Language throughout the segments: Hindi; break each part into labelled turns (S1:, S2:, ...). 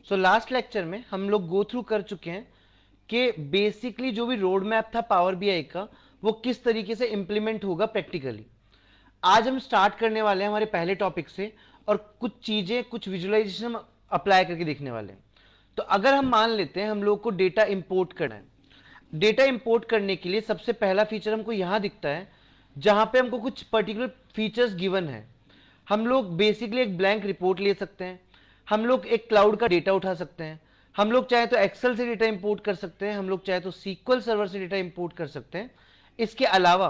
S1: सो लास्ट लेक्चर में हम लोग गो थ्रू कर चुके हैं कि बेसिकली जो भी रोड मैप था पावर बीआई का वो किस तरीके से इंप्लीमेंट होगा प्रैक्टिकली। आज हम स्टार्ट करने वाले हैं हमारे पहले टॉपिक से और कुछ चीजें कुछ विजुअलाइजेशन हम अप्लाई करके देखने वाले हैं। तो अगर हम मान लेते हैं हम लोग को डेटा इंपोर्ट करना है, डेटा इंपोर्ट करने के लिए सबसे पहला फीचर हमको यहां दिखता है जहां पे हमको कुछ पर्टिकुलर फीचर्स गिवन है। हम लोग बेसिकली एक ब्लैंक रिपोर्ट ले सकते हैं, हम लोग एक क्लाउड का डेटा उठा सकते हैं, हम लोग चाहे तो एक्सेल से डेटा इंपोर्ट कर सकते हैं, हम लोग चाहे तो सीक्वल सर्वर से डेटा इंपोर्ट कर सकते हैं। इसके अलावा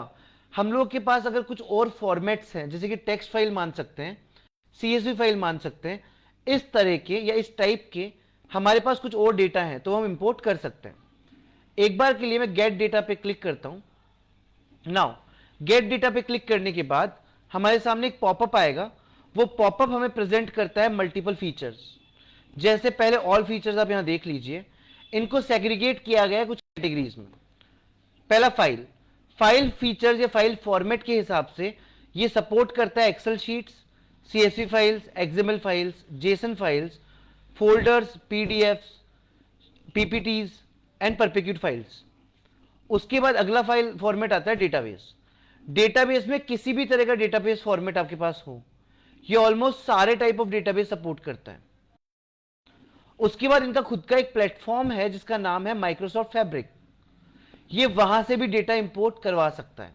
S1: हम लोग के पास अगर कुछ और फॉर्मेट्स हैं जैसे कि टेक्स्ट फाइल मान सकते हैं, सीएसवी फाइल मान सकते हैं, इस तरह के या इस टाइप के हमारे पास कुछ और डेटा है तो हम इंपोर्ट कर सकते हैं। एक बार के लिए मैं गेट डेटा पे क्लिक करता हूं। नाउ गेट डेटा पे क्लिक करने के बाद हमारे सामने एक पॉपअप आएगा। वो पॉपअप हमें प्रेजेंट करता है मल्टीपल फीचर्स। जैसे पहले ऑल फीचर्स आप यहां देख लीजिए, इनको सेग्रीगेट किया गया है कुछ कैटेगरीज में। पहला फाइल, फाइल फीचर्स या फाइल फॉर्मेट के हिसाब से ये सपोर्ट करता है Excel sheets, CSV files, XML files, JSON files, folders, PDFs, PPTs and parquet files. उसके बाद अगला फाइल फॉर्मेट आता है डेटाबेस। डेटाबेस में किसी भी तरह का डेटाबेस फॉर्मेट आपके पास हो, ये ऑलमोस्ट सारे टाइप ऑफ डेटाबेस सपोर्ट करता है। उसके बाद इनका खुद का एक प्लेटफॉर्म है जिसका नाम है माइक्रोसॉफ्ट फैब्रिक। ये वहां से भी डेटा इंपोर्ट करवा सकता है।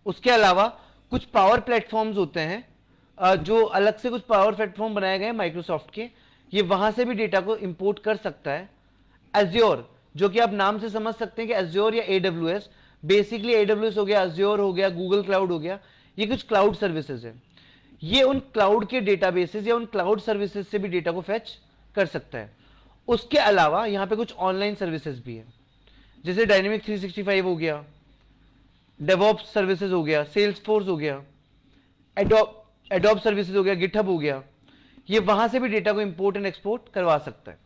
S1: उसके अलावा कुछ पावर प्लेटफॉर्म्स होते हैं जो अलग से कुछ पावर प्लेटफॉर्म बनाए गए माइक्रोसॉफ्ट के, ये वहां से भी डेटा को इंपोर्ट कर सकता है। एज्योर, जो कि आप नाम से समझ सकते हैं कि एज्योर या एडब्ल्यूएस, बेसिकली एडब्ल्यूएस हो गया, एज्योर हो गया, गूगल क्लाउड हो गया, ये कुछ क्लाउड सर्विसेज है। ये उन क्लाउड के डेटाबेसेस या उन क्लाउड सर्विसेज से भी डेटा को फेच कर सकता है। उसके अलावा यहां पे कुछ ऑनलाइन सर्विसेज भी है जैसे डायनेमिक 365 हो गया, डेवऑप्स सर्विसेज हो गया, सेल्स फोर्स हो गया, एडोब सर्विसेज हो गया, गिटहब हो गया। ये वहां से भी डेटा को इंपोर्ट एंड एक्सपोर्ट करवा सकता है।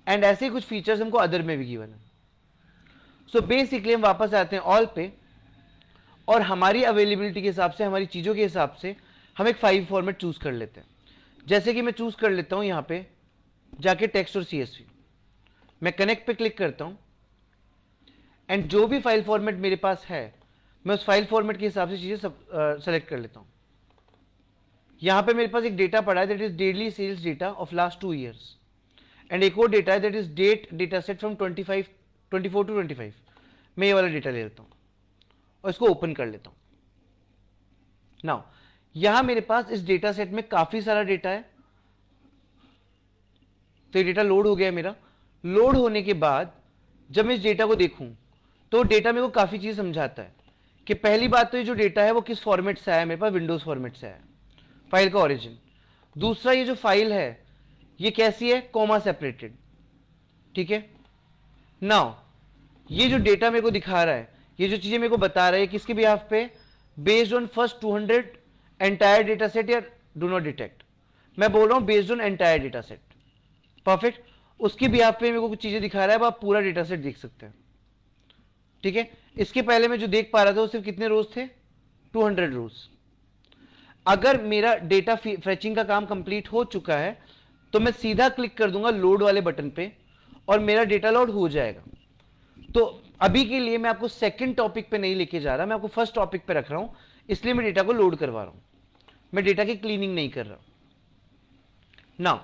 S1: एंड ऐसे ही कुछ फीचर्स हमको अदर में भी गिवन है। सो बेसिकली हम वापस आते हैं ऑल पे और हमारी अवेलेबिलिटी के हिसाब से, हमारी चीजों के हिसाब से हम एक फाइल फॉर्मेट चूज कर लेते हैं। जैसे कि मैं चूज कर लेता हूं यहां पे जाके टेक्स्ट और सीएसवी, मैं कनेक्ट पे क्लिक करता हूं एंड जो भी फाइल फॉर्मेट मेरे पास है मैं उस फाइल फॉर्मेट के हिसाब से चीजें सेलेक्ट कर लेता हूं। यहां पे मेरे पास एक डेटा पड़ा है that is daily sales data of last 2 years and एक और डेटा है that is date data set from 24 to 25। मैं ये वाला डेटा ले लेता हूं और इसको ओपन कर लेता हूं। नाउ यहां मेरे पास इस डेटा सेट में काफी सारा डेटा है, तो ये डेटा लोड हो गया मेरा। लोड होने के बाद जब मैं इस डेटा को देखूं तो डेटा मेरे को काफी चीज समझाता है कि पहली बात तो ये जो डेटा है वो किस फॉर्मेट से आया, मेरे पास विंडोज फॉर्मेट से आया, फाइल का ओरिजिन। दूसरा ये जो फाइल है ये कैसी है, कॉमा सेपरेटेड, ठीक है। नाउ ये जो डेटा मेरे को दिखा रहा है, ये जो चीजें मेरे को बता रहा है किसके बिहाफ पे, based on first 200 entire data set या डू नॉट डिटेक्ट। मैं बोल रहा हूं based on entire data set, perfect. उसके बिहाफ पे मेरे को कुछ चीजें दिखा रहा है, आप पूरा डेटा सेट देख सकते हैं, ठीक है। इसके पहले मैं जो देख पा रहा था वो सिर्फ कितने रोज थे, 200 रोज। अगर मेरा डेटा फेचिंग का काम कंप्लीट हो चुका है तो मैं सीधा क्लिक कर दूंगा लोड वाले बटन पे और मेरा डेटा लोड हो जाएगा। तो अभी के लिए मैं आपको सेकंड टॉपिक पे नहीं लेके जा रहा, मैं आपको फर्स्ट टॉपिक पे रख रहा हूं, इसलिए मैं डेटा को लोड करवा रहा हूं, मैं डेटा की क्लीनिंग नहीं कर रहा। नाउ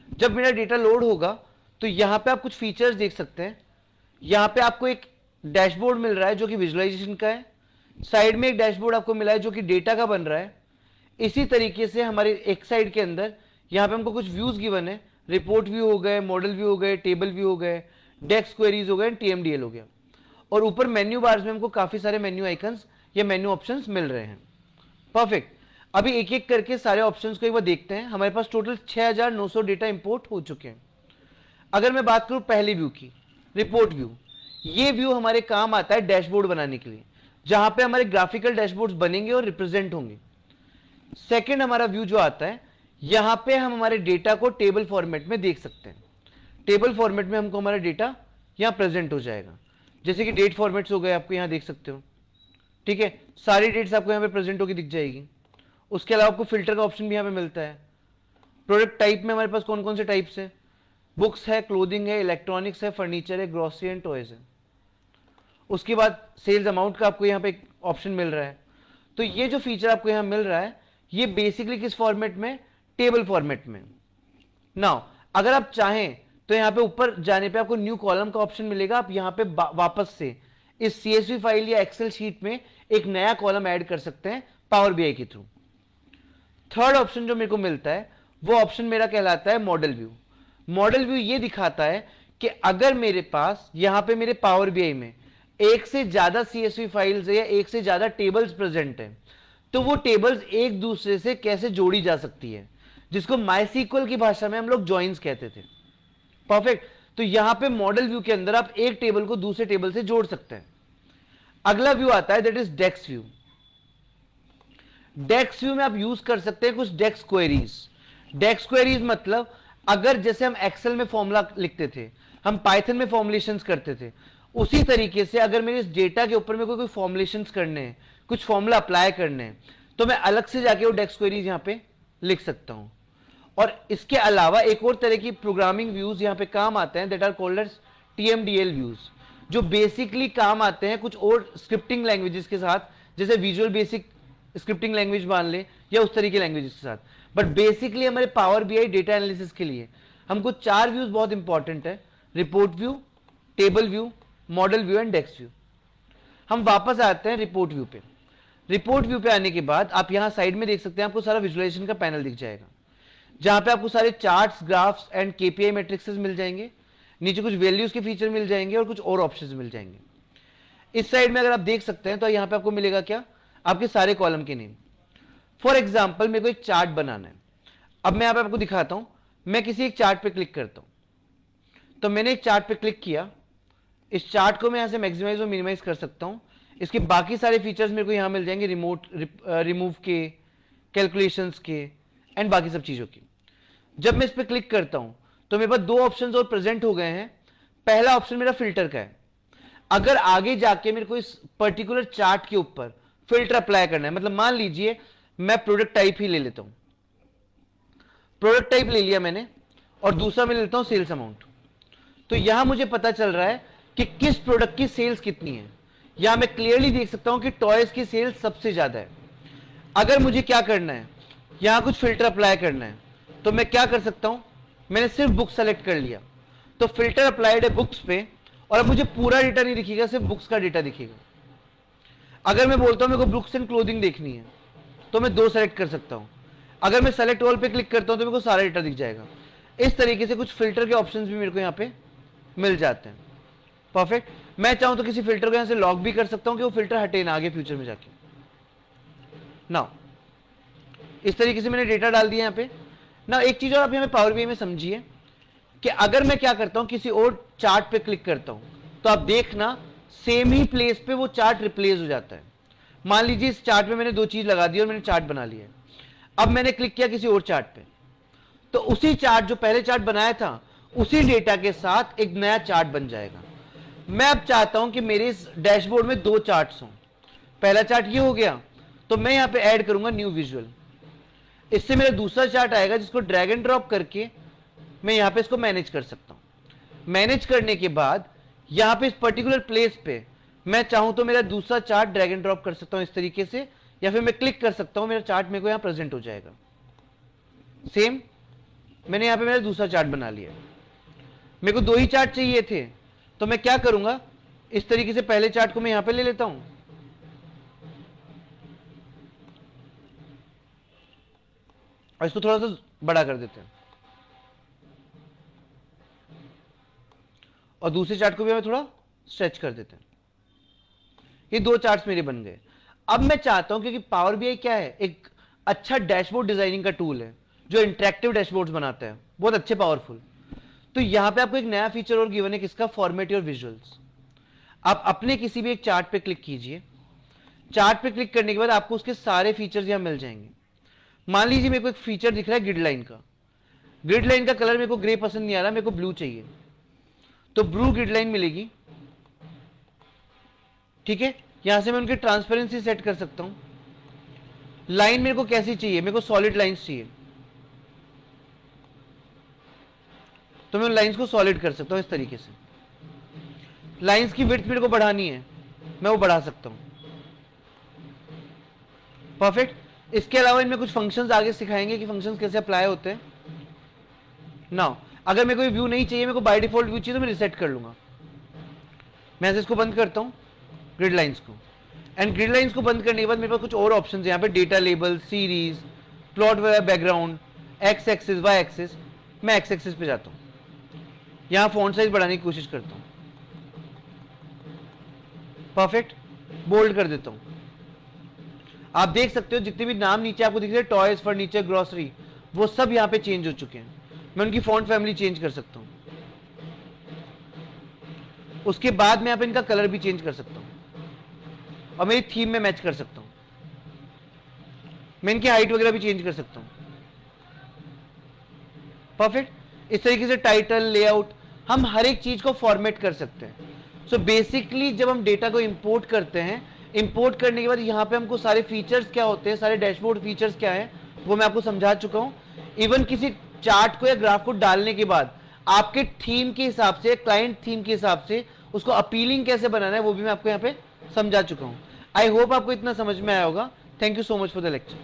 S1: जब मेरा डेटा लोड होगा तो यहां पे आप कुछ फीचर्स देख सकते हैं। यहां पे आपको एक डैशबोर्ड मिल रहा है जो कि विजुअलाइजेशन का है, साइड में एक डैशबोर्ड आपको मिला है जो कि डेटा का बन रहा है। इसी तरीके से हमारे एक साइड के अंदर यहां पे हमको कुछ व्यूज गिवन है, रिपोर्ट व्यू हो गए, मॉडल व्यू हो गए, टेबल व्यू हो गए, डेक्स क्वेरीज हो गए, टीएमडीएल हो गया। और ऊपर मेन्यू बार्स में हमको काफी सारे मेन्यू आइकन्स या मेन्यू ऑप्शंस मिल रहे हैं, परफेक्ट। अभी एक एक करके सारे ऑप्शंस को एक बार देखते हैं। हमारे पास टोटल 6900 डेटा इंपोर्ट हो चुके हैं। अगर मैं बात करूं पहले व्यू की, रिपोर्ट व्यू, ये व्यू हमारे काम आता है डैशबोर्ड बनाने के लिए, जहां पे हमारे ग्राफिकल डैशबोर्ड्स बनेंगे और रिप्रेजेंट होंगे। सेकंड हमारा व्यू जो आता है, यहां पे हम हमारे डेटा को टेबल फॉर्मेट में देख सकते हैं। टेबल फॉर्मेट में हमको हमारा डेटा यहां प्रेजेंट हो जाएगा, जैसे कि डेट फॉर्मेट्स हो गए, आपको यहां देख सकते हो, ठीक है। सारी डेट्स आपको यहां पे प्रेजेंट होकर दिख जाएगी। उसके अलावा आपको फिल्टर का ऑप्शन भी यहां पे मिलता है। प्रोडक्ट टाइप में हमारे पास कौन कौन से टाइप्स है, बुक्स है, क्लोथिंग है, इलेक्ट्रॉनिक्स है, फर्नीचर है, ग्रोसरी एंड टॉयज है। उसके बाद सेल्स अमाउंट का आपको यहाँ पे ऑप्शन मिल रहा है। तो ये जो फीचर आपको यहाँ मिल रहा है ये बेसिकली किस फॉर्मेट में, टेबल फॉर्मेट में। नाउ अगर आप चाहें तो यहाँ पे ऊपर जाने पे आपको न्यू कॉलम का ऑप्शन मिलेगा, आप यहाँ पे वापस से इस CSV फाइल या एक्सेल शीट में एक नया कॉलम ऐड कर सकते हैं पावर BI के थ्रू। थर्ड ऑप्शन जो मेरे को मिलता है वो ऑप्शन मेरा कहलाता है मॉडल व्यू। मॉडल व्यू ये दिखाता है कि अगर मेरे पास यहां पे मेरे पावर BI में एक से ज्यादा CSV फाइल्स या एक से ज्यादा टेबल्स प्रेजेंट है तो वो टेबल्स एक दूसरे से कैसे जोड़ी जा सकती है, जिसको MySQL की भाषा में हम लोग जॉइंस कहते थे। परफेक्ट। तो यहां पे मॉडल व्यू के अंदर आप एक टेबल को दूसरे टेबल से जोड़ सकते हैं। अगला व्यू आता है that is DAX view. DAX view में आप यूज कर सकते हैं कुछ डेक्स क्वेरीज। डेक्स क्वेरीज मतलब अगर जैसे हम एक्सेल में फॉर्मूला लिखते थे, हम पाइथन में फॉर्मुलेशंस करते थे, उसी तरीके से अगर मेरे इस डेटा के ऊपर में कोई फॉर्मुलेशंस करने हैं, कुछ फॉर्मूला अप्लाई करने हैं, तो मैं अलग से जाके वो डेक्स क्वेरीज यहां पे लिख सकता हूं। और इसके अलावा एक और तरह की प्रोग्रामिंग व्यूज यहां पे काम आते हैं that are called as TMDL views, जो बेसिकली काम आते हैं कुछ और स्क्रिप्टिंग लैंग्वेजेस के साथ, जैसे विजुअल बेसिक स्क्रिप्टिंग लैंग्वेज मान ले या उस तरीके लैंग्वेजेस के साथ। बट बेसिकली हमारे पावर BI डेटा एनालिसिस के लिए हमको 4 व्यूज बहुत इंपॉर्टेंट है, report view, table view, model view and DAX view. हम वापस आते हैं रिपोर्ट व्यू पे। रिपोर्ट व्यू पे आने के बाद आप यहां साइड में देख सकते हैं, आपको सारा विजुअलाइजेशन का पैनल दिख जाएगा, जहां पे आपको सारे charts, graphs and KPI matrixes मिल जाएंगे। नीचे कुछ वैल्यूज के फीचर मिल जाएंगे और कुछ और ऑप्शंस मिल जाएंगे। इस साइड में अगर आप देख सकते हैं तो यहां पे आपको मिलेगा क्या, आपके सारे कॉलम के नेम। फॉर एग्जाम्पल मेरे को एक चार्ट बनाना है। अब मैं यहां पे आपको दिखाता हूं, मैं किसी एक चार्ट पे क्लिक करता हूं। तो मैंने एक चार्ट पे क्लिक किया, इस चार्ट को मैं यहां से मैक्सिमाइज और मिनिमाइज कर सकता हूं। इसके बाकी सारे फीचर्स मेरे को यहां मिल जाएंगे, रिमूव के, कैलकुलेशंस के एंड बाकी सब चीजों की। जब मैं इस पर क्लिक करता हूं तो मेरे पास 2 ऑप्शंस और प्रेजेंट हो गए हैं। पहला ऑप्शन मेरा फिल्टर का है। अगर आगे जाके मेरे को इस पर्टिकुलर चार्ट के ऊपर फिल्टर अप्लाई करना है, मतलब मान लीजिए मैं प्रोडक्ट टाइप ही ले लेता हूं, प्रोडक्ट टाइप ले लिया मैंने, और दूसरा मैं लेता हूं सेल्स अमाउंट। तो यहां मुझे पता चल रहा है कि किस प्रोडक्ट की सेल्स कितनी है। यहां मैं क्लियरली देख सकता हूं कि टॉयज की सेल्स सबसे ज्यादा है। अगर मुझे क्या करना है, यहां कुछ फिल्टर अप्लाई करना है, तो मैं क्या कर सकता हूं, मैंने सिर्फ बुक सेलेक्ट कर लिया तो फिल्टर अप्लाइड है बुक्स पे, और अब मुझे पूरा डेटा नहीं दिखेगा, सिर्फ बुक्स का डेटा दिखेगा। अगर मैं बोलता हूं मेरे को बुक्स एंड क्लोथिंग देखनी है तो मैं 2 सेलेक्ट कर सकता हूं। अगर मैं सेलेक्ट ऑल पे क्लिक करता हूं तो मेरे को सारा डेटा दिख जाएगा। इस तरीके से कुछ फिल्टर के ऑप्शंस भी मेरे को यहां पे मिल जाते हैं। परफेक्ट। मैं चाहूं तो किसी फिल्टर को यहां से लॉक भी कर सकता हूं कि वो फिल्टर हटे ना आगे फ्यूचर में जाके। नाउ इस तरीके से मैंने डेटा डाल दिया यहां पे। ना एक चीज और आप यहां पे पावर BI में समझिए कि अगर मैं क्या करता हूं, किसी और चार्ट पे क्लिक करता हूं तो आप देखना सेम ही प्लेस पे वो चार्ट रिप्लेस हो जाता है। मान लीजिए इस चार्ट में मैंने 2 चीज लगा दी और मैंने चार्ट बना लिया। अब मैंने क्लिक किया किसी और चार्ट पे तो उसी चार्ट जो पहले चार्ट बनाया था उसी डेटा के साथ एक नया चार्ट बन जाएगा। मैं अब चाहता हूं कि मेरे इस डैशबोर्ड में 2 चार्ट्स हों। पहला चार्ट ये हो गया तो मैं यहां पे ऐड करूंगा न्यू विजुअल। इससे मेरा दूसरा चार्ट आएगा जिसको ड्रैग एंड ड्रॉप करके मैं यहां पे इसको मैनेज कर सकता हूं। मैनेज करने के बाद यहां पे इस पर्टिकुलर प्लेस पे मैं चाहूं तो मेरा दूसरा चार्ट ड्रैग एंड ड्रॉप कर सकता हूं इस तरीके से, या फिर मैं क्लिक कर सकता हूं, मेरा चार्ट मेरे को यहां प्रेजेंट हो जाएगा। सेम मैंने यहां पे मेरा दूसरा चार्ट बना लिया। मेरे को 2 ही चार्ट चाहिए थे तो मैं क्या करूंगा, इस तरीके से पहले चार्ट को मैं यहां पे ले लेता हूं, और इसको थोड़ा सा बड़ा कर देते हैं, और दूसरे चार्ट को भी हमें थोड़ा स्ट्रेच कर देते हैं। ये 2 चार्ट्स मेरे बन गए। अब मैं चाहता हूं, क्योंकि पावर BI क्या है, एक अच्छा डैशबोर्ड डिजाइनिंग का टूल है जो इंटरेक्टिव डैशबोर्ड्स बनाता है, बहुत अच्छे पावरफुल। तो यहां पे आपको एक नया फीचर और गिवन है, किसका, फॉर्मेट योर विजुअल्स। आप अपने किसी भी एक चार्ट पे क्लिक कीजिए। चार्ट पे क्लिक करने के बाद आपको उसके सारे फीचर्स यहां मिल जाएंगे। मान लीजिए मेरे को एक फीचर दिख रहा है ग्रिड लाइन का। ग्रिड लाइन का कलर मेरे को ग्रे पसंद नहीं आ रहा, मेरे को ब्लू चाहिए, तो ब्लू ग्रिड लाइन मिलेगी। ठीक है, यहां से मैं उनकी ट्रांसपेरेंसी सेट कर सकता हूं। लाइन मेरे को कैसी चाहिए, मेरे को सॉलिड लाइंस चाहिए। तो मैं उन लाइंस को सॉलिड कर सकता हूं इस तरीके से। लाइंस की विड्थ मेरे को बढ़ानी है, मैं वो बढ़ा सकता हूं। परफेक्ट। इसके अलावा इनमें कुछ फंक्शंस आगे सिखाएंगे कि फंक्शंस कैसे अप्लाई होते हैं। नाउ अगर मेरे को व्यू नहीं चाहिए, मेरे को बाय डिफॉल्ट व्यू चाहिए, तो मैं रिसेट कर लूंगा। मैं ऐसे इसको बंद करता हूं, ग्रिड लाइंस को। एंड ग्रिड लाइंस को बंद करने के बाद मेरे पास कुछ और ऑप्शन है यहाँ पे, data label, series, plot background, X axis, Y axis. मैं एक्स एक्सिस पे जाता हूँ, यहाँ फॉन्ट साइज बढ़ाने की कोशिश करता हूँ। परफेक्ट। बोल्ड कर देता हूँ। आप देख सकते हो जितने भी नाम नीचे आपको दिख रहे हैं, टॉयज, फर्नीचर, ग्रोसरी, वो सब यहाँ पे चेंज हो चुके हैं। मैं उनकी फॉन्ट फैमिली चेंज कर सकता हूँ। उसके बाद मैं यहाँ पे इनका कलर भी चेंज कर सकता हूँ और मेरी थीम में मैच कर सकता हूँ। मैं इनकी हाइट वगैरह भी चेंज कर सकता हूँ। परफेक्ट। इस तरीके से टाइटल, लेआउट, हम हर एक चीज को फॉर्मेट कर सकते हैं। सो बेसिकली जब हम डेटा को इंपोर्ट करते हैं, इंपोर्ट करने के बाद यहाँ पे हमको सारे फीचर्स क्या होते हैं, सारे डैशबोर्ड फीचर्स क्या है, वो मैं आपको समझा चुका हूँ। इवन किसी चार्ट को या ग्राफ को डालने के बाद आपके थीम के हिसाब से, क्लाइंट थीम के हिसाब से उसको अपीलिंग कैसे बनाना है, वो भी मैं आपको यहाँ पे समझा चुका हूँ। आई होप आपको इतना समझ में आया होगा। Thank you so much for the lecture.